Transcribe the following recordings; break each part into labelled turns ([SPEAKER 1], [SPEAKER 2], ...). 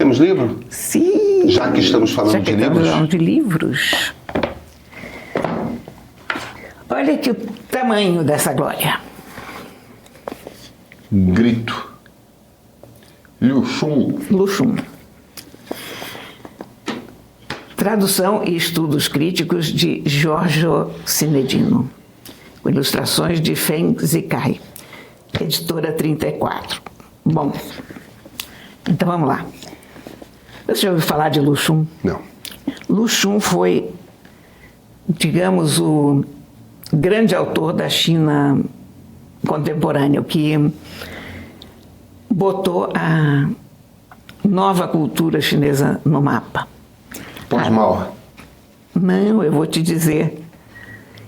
[SPEAKER 1] Temos livro?
[SPEAKER 2] Sim.
[SPEAKER 1] Já que estamos falando de livros?
[SPEAKER 2] Estamos falando de livros. Olha aqui o tamanho dessa glória.
[SPEAKER 1] Grito. Liu Xun.
[SPEAKER 2] Luxum. Tradução e estudos críticos de Giorgio Sinedino, com ilustrações de Feng Zikai, editora 34. Bom, então vamos lá. Você já ouviu falar de Luxum?
[SPEAKER 1] Não.
[SPEAKER 2] Luxum foi, digamos, o grande autor da China contemporânea, o que botou a nova cultura chinesa no mapa.
[SPEAKER 1] Pós-Mao.
[SPEAKER 2] Não, eu vou te dizer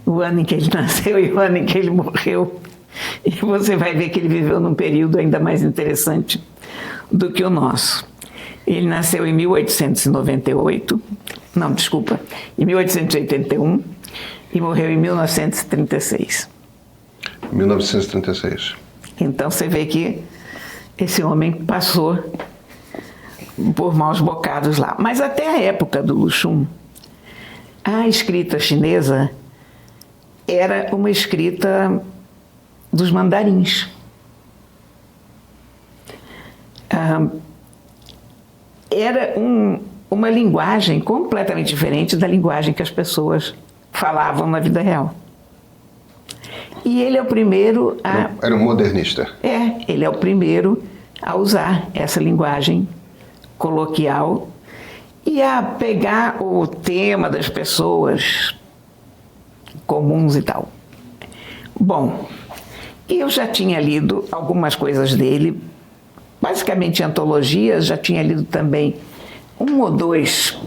[SPEAKER 2] o ano em que ele nasceu e o ano em que ele morreu. E você vai ver que ele viveu num período ainda mais interessante do que o nosso. Ele nasceu em 1898, não, desculpa, em 1881 e morreu em 1936.
[SPEAKER 1] 1936.
[SPEAKER 2] Então você vê que esse homem passou por maus bocados lá. Mas até a época do Luxum, a escrita chinesa era uma escrita dos mandarins. Era uma linguagem completamente diferente da linguagem que as pessoas falavam na vida real. E ele é o primeiro a...
[SPEAKER 1] Era um modernista.
[SPEAKER 2] ele é o primeiro a usar essa linguagem coloquial e a pegar o tema das pessoas comuns e tal. Bom, eu já tinha lido algumas coisas dele, basicamente antologias, já tinha lido também uma ou duas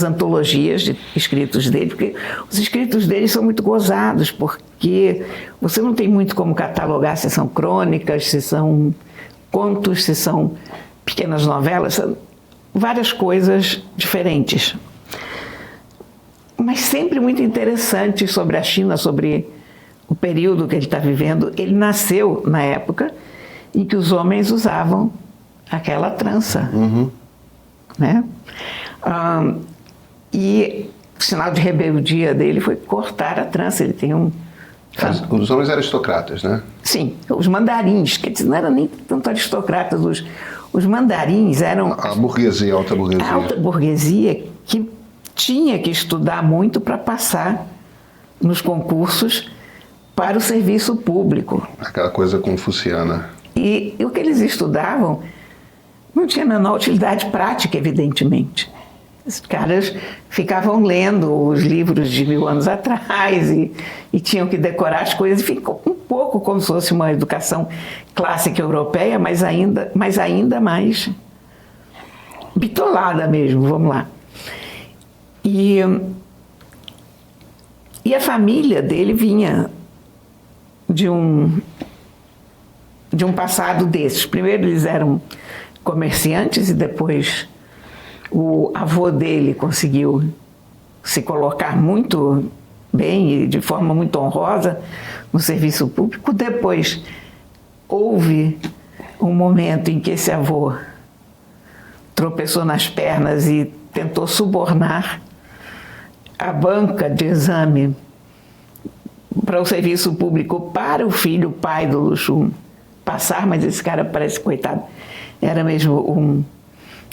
[SPEAKER 2] antologias de escritos dele, porque os escritos dele são muito gozados, porque você não tem muito como catalogar se são crônicas, se são contos, se são pequenas novelas, são várias coisas diferentes. Mas sempre muito interessante sobre a China, sobre o período que ele está vivendo. Ele nasceu na época em que os homens usavam aquela trança. Né? E o sinal de rebeldia dele foi cortar a trança. Ele tem um...
[SPEAKER 1] Os homens aristocratas, né?
[SPEAKER 2] Sim, os mandarins, que não eram nem tanto aristocratas, os mandarins eram...
[SPEAKER 1] A burguesia, a alta burguesia.
[SPEAKER 2] A alta burguesia que tinha que estudar muito para passar nos concursos para o serviço público.
[SPEAKER 1] Aquela coisa confuciana.
[SPEAKER 2] E o que eles estudavam não tinha a menor utilidade prática, evidentemente. Os caras ficavam lendo os livros de 1000 anos atrás e tinham que decorar as coisas. E ficou um pouco como se fosse uma educação clássica europeia, mas ainda mais bitolada mesmo, vamos lá. E a família dele vinha de um passado desses. Primeiro eles eram comerciantes e depois o avô dele conseguiu se colocar muito bem e de forma muito honrosa no serviço público. Depois houve um momento em que esse avô tropeçou nas pernas e tentou subornar a banca de exame para o serviço público para o filho, o pai do Luxum, passar, mas esse cara parece, coitado, era mesmo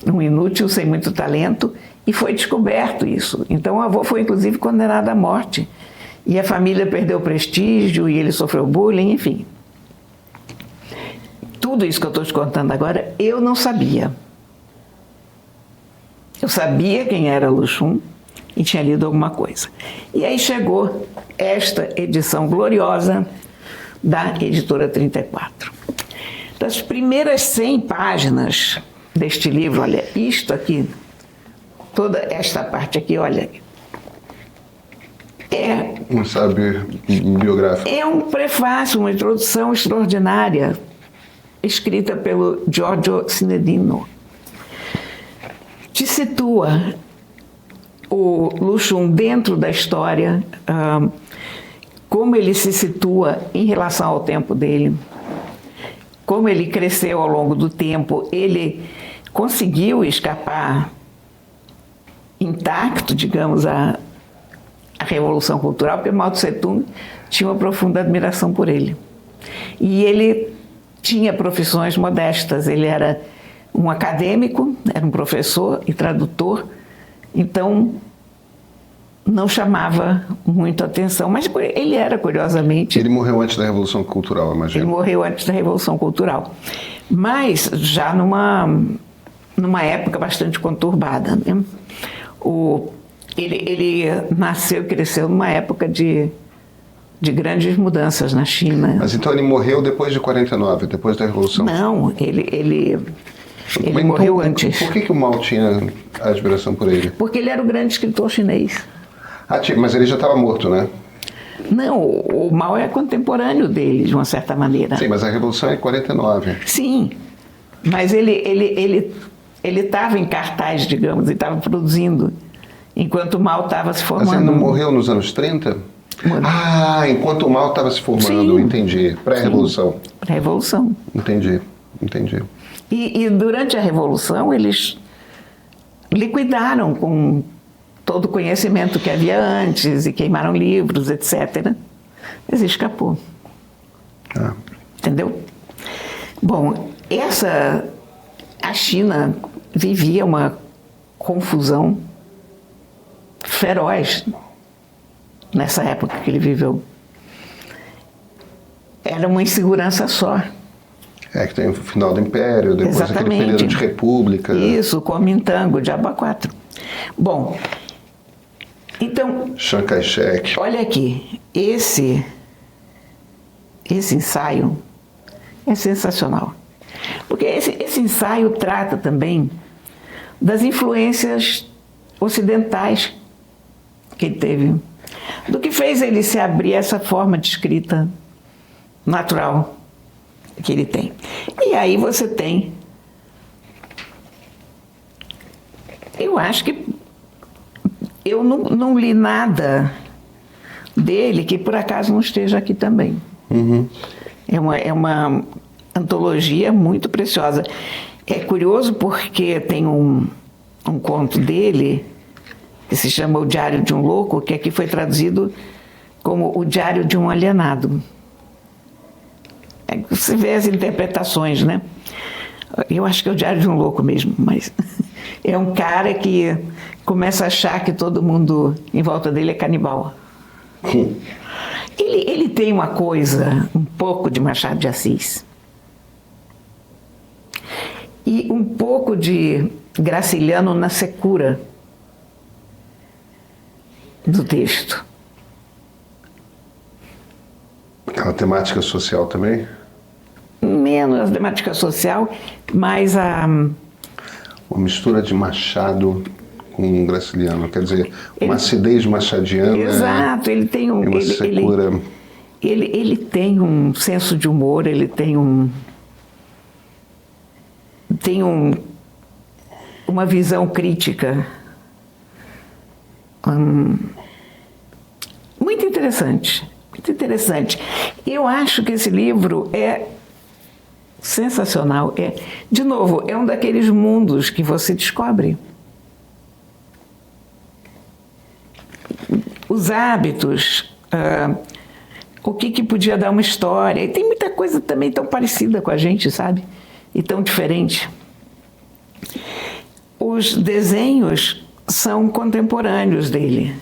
[SPEAKER 2] um inútil, sem muito talento, e foi descoberto isso. Então o avô foi inclusive condenado à morte, e a família perdeu prestígio, e ele sofreu bullying, enfim. Tudo isso que eu estou te contando agora, eu não sabia. Eu sabia quem era Luxum e tinha lido alguma coisa. E aí chegou esta edição gloriosa da editora 34. Das primeiras 100 páginas deste livro, olha, isto aqui, toda esta parte aqui, olha,
[SPEAKER 1] um saber biográfico.
[SPEAKER 2] É um prefácio, uma introdução extraordinária, escrita pelo Giorgio Sinedino. Te situa o Luxum dentro da história, como ele se situa em relação ao tempo dele, como ele cresceu ao longo do tempo. Ele conseguiu escapar intacto, digamos, a Revolução Cultural, porque Mao Tse-tung tinha uma profunda admiração por ele. E ele tinha profissões modestas, ele era um acadêmico, era um professor e tradutor, então não chamava muito atenção, mas ele era, curiosamente...
[SPEAKER 1] Ele morreu antes da Revolução Cultural, imagino.
[SPEAKER 2] Ele morreu antes da Revolução Cultural, mas já numa época bastante conturbada, né? Ele nasceu e cresceu numa época de grandes mudanças na China.
[SPEAKER 1] Mas então ele morreu depois de 49, depois da Revolução?
[SPEAKER 2] Não, ele
[SPEAKER 1] Mas
[SPEAKER 2] morreu
[SPEAKER 1] então,
[SPEAKER 2] antes.
[SPEAKER 1] Por que o Mao tinha admiração por ele?
[SPEAKER 2] Porque ele era o grande escritor chinês.
[SPEAKER 1] Mas ele já estava morto, né?
[SPEAKER 2] Não, o Mao é contemporâneo dele, de uma certa maneira.
[SPEAKER 1] Sim, mas a Revolução é em 49.
[SPEAKER 2] Sim, mas ele estava em cartaz, digamos, e estava produzindo, enquanto o Mao estava se formando.
[SPEAKER 1] Mas ele não morreu nos anos 30?
[SPEAKER 2] Morreu.
[SPEAKER 1] Enquanto o Mao estava se formando,
[SPEAKER 2] Sim.
[SPEAKER 1] Entendi. Pré-Revolução.
[SPEAKER 2] Revolução.
[SPEAKER 1] Entendi.
[SPEAKER 2] E durante a Revolução, eles liquidaram com todo o conhecimento que havia antes e queimaram livros, etc. Mas escapou. Entendeu? Bom, a China vivia uma confusão feroz nessa época que ele viveu. Era uma insegurança só.
[SPEAKER 1] Que tem o final do Império, depois
[SPEAKER 2] Exatamente.
[SPEAKER 1] aquele período de República.
[SPEAKER 2] Isso, Kuomintang, o Diabo 4. Bom, então...
[SPEAKER 1] Chiang Kai-shek.
[SPEAKER 2] Olha aqui, esse ensaio é sensacional. Porque esse ensaio trata também das influências ocidentais que ele teve, do que fez ele se abrir a essa forma de escrita natural que ele tem. E aí você tem... Eu acho que eu não li nada dele que por acaso não esteja aqui também.
[SPEAKER 1] Uhum.
[SPEAKER 2] É uma antologia muito preciosa. É curioso porque tem um conto dele que se chama O Diário de um Louco, que aqui foi traduzido como O Diário de um Alienado. Você vê as interpretações, né? Eu acho que é O Diário de um Louco mesmo, mas é um cara que começa a achar que todo mundo em volta dele é canibal. Ele tem uma coisa, um pouco de Machado de Assis e um pouco de Graciliano na secura do texto.
[SPEAKER 1] Aquela temática social também?
[SPEAKER 2] Menos a temática social, mas
[SPEAKER 1] Uma mistura de Machado com Graciliano, quer dizer, uma acidez machadiana.
[SPEAKER 2] Exato, ele tem um...
[SPEAKER 1] Uma secura...
[SPEAKER 2] Ele tem um senso de humor, ele tem uma visão crítica muito interessante, muito interessante. Eu acho que esse livro é sensacional. De novo, é um daqueles mundos que você descobre. Os hábitos, o que podia dar uma história. E tem muita coisa também tão parecida com a gente, sabe? E tão diferente. Os desenhos são contemporâneos dele.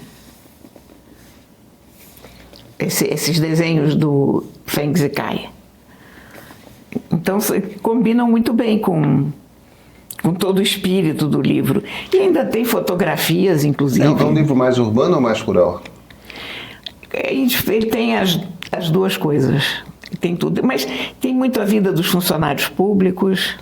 [SPEAKER 2] Esses desenhos do Feng Zikai. Então, combinam muito bem com todo o espírito do livro. E ainda tem fotografias, inclusive.
[SPEAKER 1] É um livro mais urbano ou mais rural?
[SPEAKER 2] Ele tem as duas coisas. Tem tudo. Mas tem muito a vida dos funcionários públicos.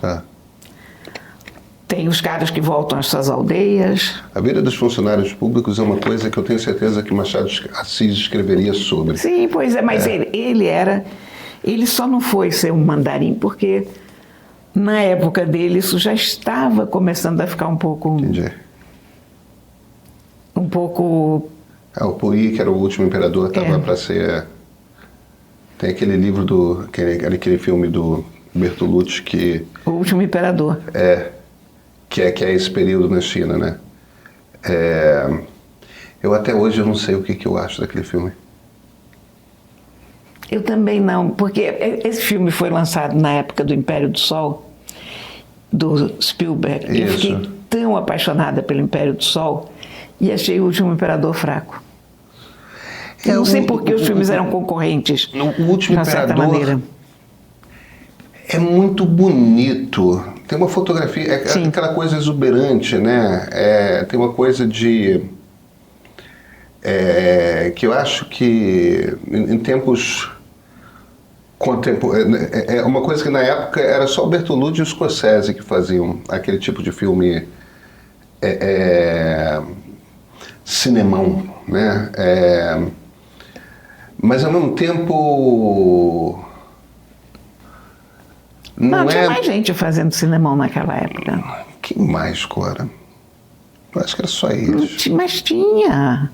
[SPEAKER 2] Tem os caras que voltam às suas aldeias.
[SPEAKER 1] A vida dos funcionários públicos é uma coisa que eu tenho certeza que Machado de Assis escreveria sobre.
[SPEAKER 2] Sim, pois é, mas ele só não foi ser um mandarim porque na época dele isso já estava começando a ficar um pouco...
[SPEAKER 1] Entendi.
[SPEAKER 2] Um pouco...
[SPEAKER 1] O Puyi, que era o último imperador, estava para ser... Tem aquele livro aquele filme do Bertolucci que...
[SPEAKER 2] O Último Imperador.
[SPEAKER 1] que é esse período na China, né? Eu até hoje eu não sei o que eu acho daquele filme.
[SPEAKER 2] Eu também não, porque esse filme foi lançado na época do Império do Sol, do Spielberg. E eu fiquei tão apaixonada pelo Império do Sol e achei O Último Imperador fraco. Eu não sei porque os filmes eram concorrentes.
[SPEAKER 1] O Último Imperador é muito bonito. Tem uma fotografia, aquela coisa exuberante, né? Tem uma coisa de... que eu acho que em tempos contemporâneos... É uma coisa que na época era só o Bertolucci e o Scorsese que faziam aquele tipo de filme cinemão, né? Mas ao mesmo tempo...
[SPEAKER 2] Não, tinha mais gente fazendo cinemão naquela época.
[SPEAKER 1] Quem mais, Cora? Eu acho que era só eles.
[SPEAKER 2] Mas tinha.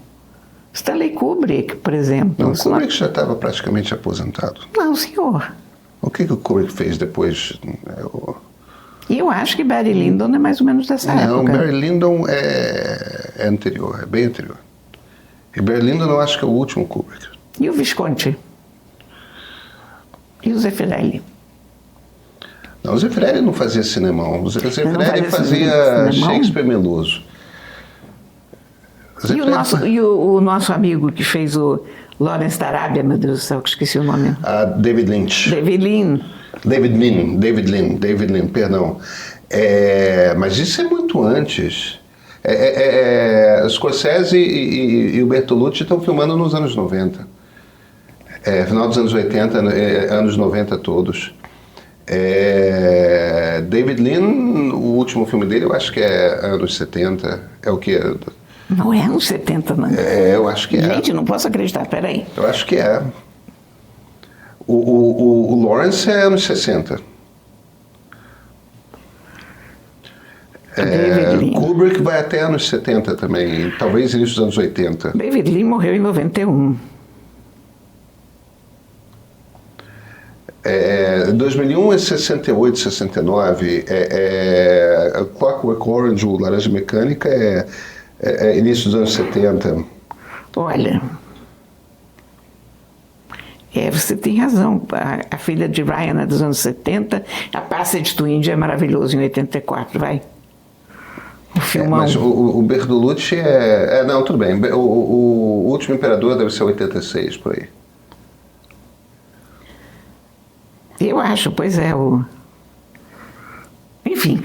[SPEAKER 2] Stanley Kubrick, por exemplo.
[SPEAKER 1] Não, o Kubrick já estava praticamente aposentado.
[SPEAKER 2] Não, senhor.
[SPEAKER 1] O que o Kubrick fez depois?
[SPEAKER 2] E eu acho que Barry Lyndon é mais ou menos dessa época.
[SPEAKER 1] Não, Barry Lyndon é anterior, é bem anterior. E Barry Lyndon eu acho que é o último Kubrick.
[SPEAKER 2] E o Visconti? E o Zeffirelli?
[SPEAKER 1] Não, o Zeffirelli não fazia cinemão. O Zeffirelli fazia Shakespeare meloso.
[SPEAKER 2] E o nosso amigo que fez o Lawrence da Arábia, meu Deus do céu, que esqueci o nome.
[SPEAKER 1] David Lynch.
[SPEAKER 2] David
[SPEAKER 1] Lean, perdão. Mas isso é muito antes. Scorsese e o Bertolucci estão filmando nos anos 90. Final dos anos 80, anos 90 todos. David Lean, o último filme dele, eu acho que é anos 70. É o que?
[SPEAKER 2] Não é anos 70, não.
[SPEAKER 1] Eu acho que é.
[SPEAKER 2] Gente, não posso acreditar, peraí.
[SPEAKER 1] Eu acho que é. O Lawrence é anos 60. Kubrick vai até anos 70 também, talvez início dos anos 80.
[SPEAKER 2] David Lean morreu em 91.
[SPEAKER 1] 2001 é 68, 69. Clockwork Orange, o Laranja Mecânica, é início dos anos 70.
[SPEAKER 2] Olha, você tem razão. A Filha de Ryan é dos anos 70, A Passage to India é maravilhoso em 84, vai. O filmão.
[SPEAKER 1] Mas o Bertolucci não, tudo bem. O Último Imperador deve ser 86, por aí.
[SPEAKER 2] Eu acho, pois é. Enfim.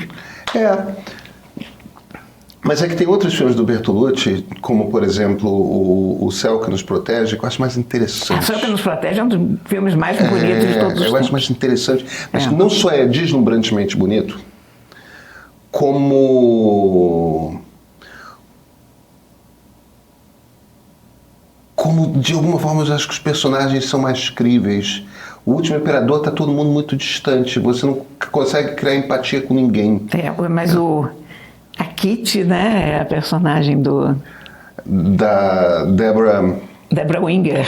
[SPEAKER 1] Mas é que tem outros filmes do Bertolucci, como, por exemplo, o Céu que Nos Protege, que eu acho mais interessante.
[SPEAKER 2] O Céu que Nos Protege é um dos filmes mais bonitos de todos os tempos.
[SPEAKER 1] Eu acho mais interessante. Mas não só é deslumbrantemente bonito, como de alguma forma eu acho que os personagens são mais críveis. O Último Imperador está todo mundo muito distante, você não consegue criar empatia com ninguém.
[SPEAKER 2] Mas a Kitty, né, é a personagem
[SPEAKER 1] da Deborah Winger.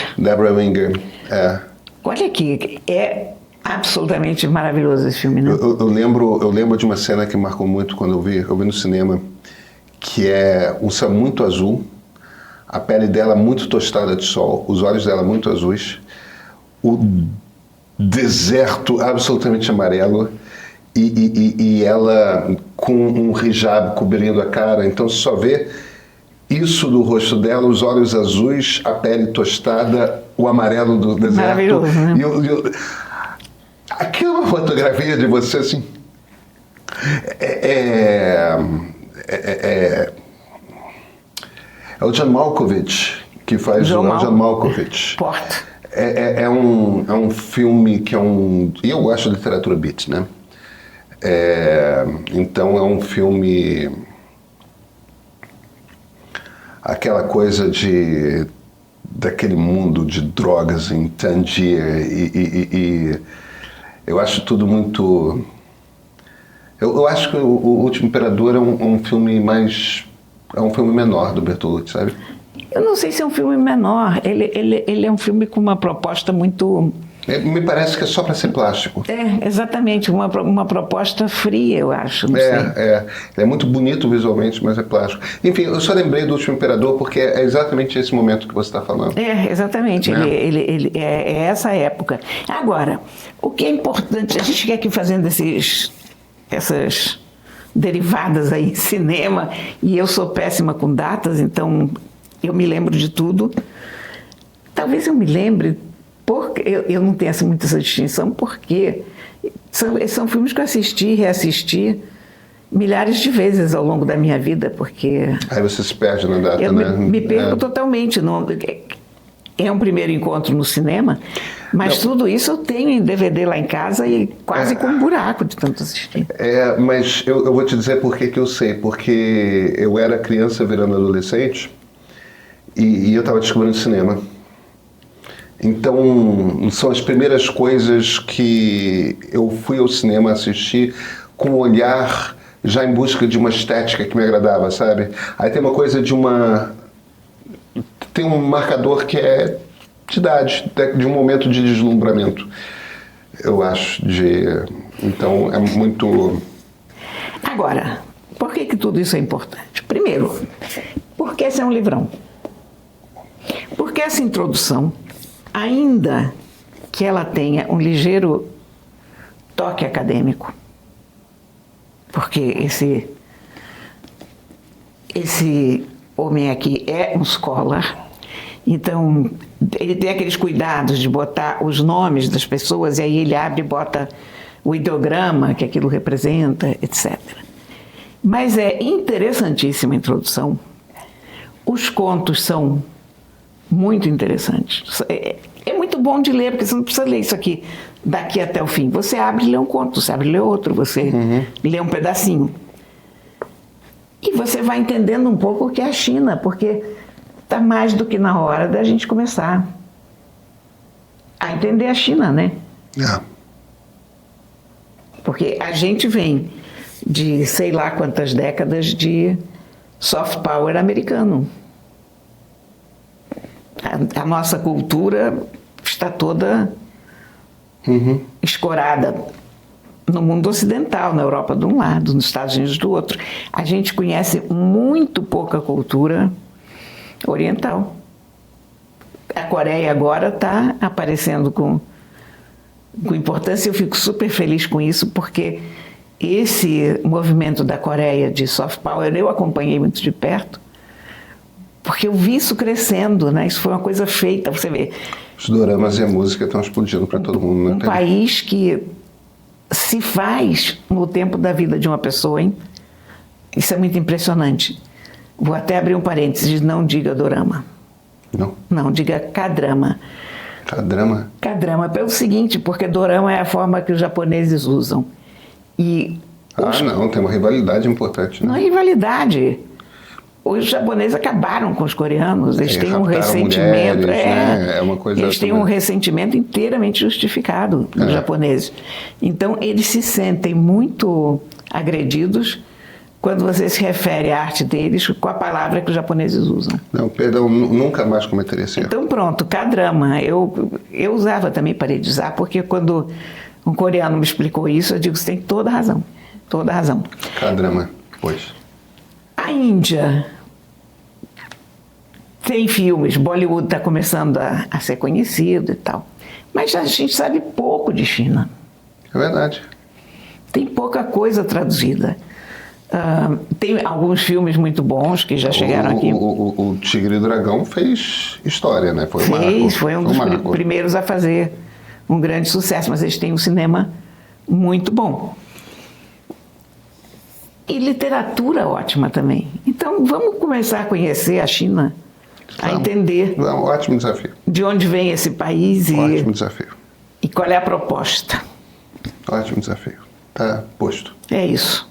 [SPEAKER 2] Olha aqui, é absolutamente maravilhoso esse filme, né?
[SPEAKER 1] Eu lembro de uma cena que marcou muito quando eu vi no cinema, que é um céu muito azul, a pele dela muito tostada de sol, os olhos dela muito azuis, o deserto absolutamente amarelo e ela com um hijab cobrindo a cara, então você só vê isso do rosto dela, os olhos azuis, a pele tostada, o amarelo do deserto.
[SPEAKER 2] Maravilhoso, né?
[SPEAKER 1] Aquilo é uma fotografia de você assim. É o John Malkovich que faz John Malkovich.
[SPEAKER 2] Porta.
[SPEAKER 1] É um filme que e eu gosto de literatura beat, né? Então é um filme, aquela coisa daquele mundo de drogas em Tangier e eu acho tudo muito... Eu acho que o Último Imperador é um filme mais... É um filme menor do Bertolucci, sabe?
[SPEAKER 2] Eu não sei se é um filme menor. Ele é um filme com uma proposta muito
[SPEAKER 1] Me parece que é só para ser plástico.
[SPEAKER 2] Exatamente, uma proposta fria, eu acho. Não sei.
[SPEAKER 1] É muito bonito visualmente, mas é plástico. Enfim, eu só lembrei do Último Imperador porque é exatamente esse momento que você está falando.
[SPEAKER 2] Exatamente, é essa época. Agora, o que é importante, a gente fica aqui fazendo essas derivadas aí em cinema, e eu sou péssima com datas, então eu me lembro de tudo. Talvez eu me lembre, porque eu não tenho muita essa distinção, porque são filmes que eu assisti e reassisti milhares de vezes ao longo da minha vida, porque...
[SPEAKER 1] Aí você se perde na data,
[SPEAKER 2] eu
[SPEAKER 1] né?
[SPEAKER 2] me perco totalmente. É um primeiro encontro no cinema, mas tudo isso eu tenho em DVD lá em casa e quase com um buraco de tanto assistir.
[SPEAKER 1] Mas eu vou te dizer por que eu sei. Porque eu era criança virando adolescente e eu estava descobrindo cinema. Então, são as primeiras coisas que eu fui ao cinema assistir com um olhar já em busca de uma estética que me agradava, sabe? Aí tem uma coisa tem um marcador que é de idade, de um momento de deslumbramento, eu acho. Então, é muito...
[SPEAKER 2] Agora, por que tudo isso é importante? Primeiro, porque esse é um livrão. Porque essa introdução, ainda que ela tenha um ligeiro toque acadêmico, porque esse homem aqui é um scholar, então ele tem aqueles cuidados de botar os nomes das pessoas, e aí ele abre e bota o ideograma que aquilo representa, etc. Mas é interessantíssima a introdução. Os contos são muito interessantes. É muito bom de ler, porque você não precisa ler isso aqui daqui até o fim. Você abre e lê um conto, você abre e lê outro, você lê um pedacinho. E você vai entendendo um pouco o que é a China, porque está mais do que na hora da gente começar a entender a China, né? Porque a gente vem de sei lá quantas décadas de soft power americano. A nossa cultura está toda escorada no mundo ocidental, na Europa de um lado, nos Estados Unidos do outro. A gente conhece muito pouca cultura oriental. A Coreia agora está aparecendo com importância, eu fico super feliz com isso, porque esse movimento da Coreia de soft power eu acompanhei muito de perto, porque eu vi isso crescendo, né? Isso foi uma coisa feita, você vê.
[SPEAKER 1] Os doramas e a música estão explodindo para todo mundo, né?
[SPEAKER 2] Um país que se faz no tempo da vida de uma pessoa, hein? Isso é muito impressionante. Vou até abrir um parênteses, não diga dorama.
[SPEAKER 1] Não?
[SPEAKER 2] Não, diga K-drama.
[SPEAKER 1] K-drama?
[SPEAKER 2] K-drama, pelo seguinte, porque dorama é a forma que os japoneses usam.
[SPEAKER 1] Não, tem uma rivalidade importante, né?
[SPEAKER 2] Não é rivalidade. Os japoneses acabaram com os coreanos, eles têm um ressentimento.
[SPEAKER 1] Mulheres, né? É uma coisa
[SPEAKER 2] eles têm um ressentimento inteiramente justificado, os japoneses. Então, eles se sentem muito agredidos quando você se refere à arte deles com a palavra que os japoneses usam.
[SPEAKER 1] Não, perdão, nunca mais cometeria esse erro.
[SPEAKER 2] Então, pronto, K-drama. Eu usava também, parei de usar, porque quando um coreano me explicou isso, eu digo, você tem toda razão. Toda razão.
[SPEAKER 1] K-drama, pois.
[SPEAKER 2] A Índia tem filmes, Bollywood está começando a ser conhecido e tal, mas a gente sabe pouco de China.
[SPEAKER 1] É verdade.
[SPEAKER 2] Tem pouca coisa traduzida. Tem alguns filmes muito bons que já chegaram aqui.
[SPEAKER 1] O Tigre e o Dragão fez história, né?
[SPEAKER 2] Foi um dos primeiros a fazer um grande sucesso, mas eles têm um cinema muito bom. E literatura ótima também. Então, vamos começar a conhecer a China, a entender
[SPEAKER 1] ótimo desafio.
[SPEAKER 2] De onde vem esse país
[SPEAKER 1] ótimo desafio.
[SPEAKER 2] E qual é a proposta.
[SPEAKER 1] Ótimo desafio. Tá posto.
[SPEAKER 2] É isso.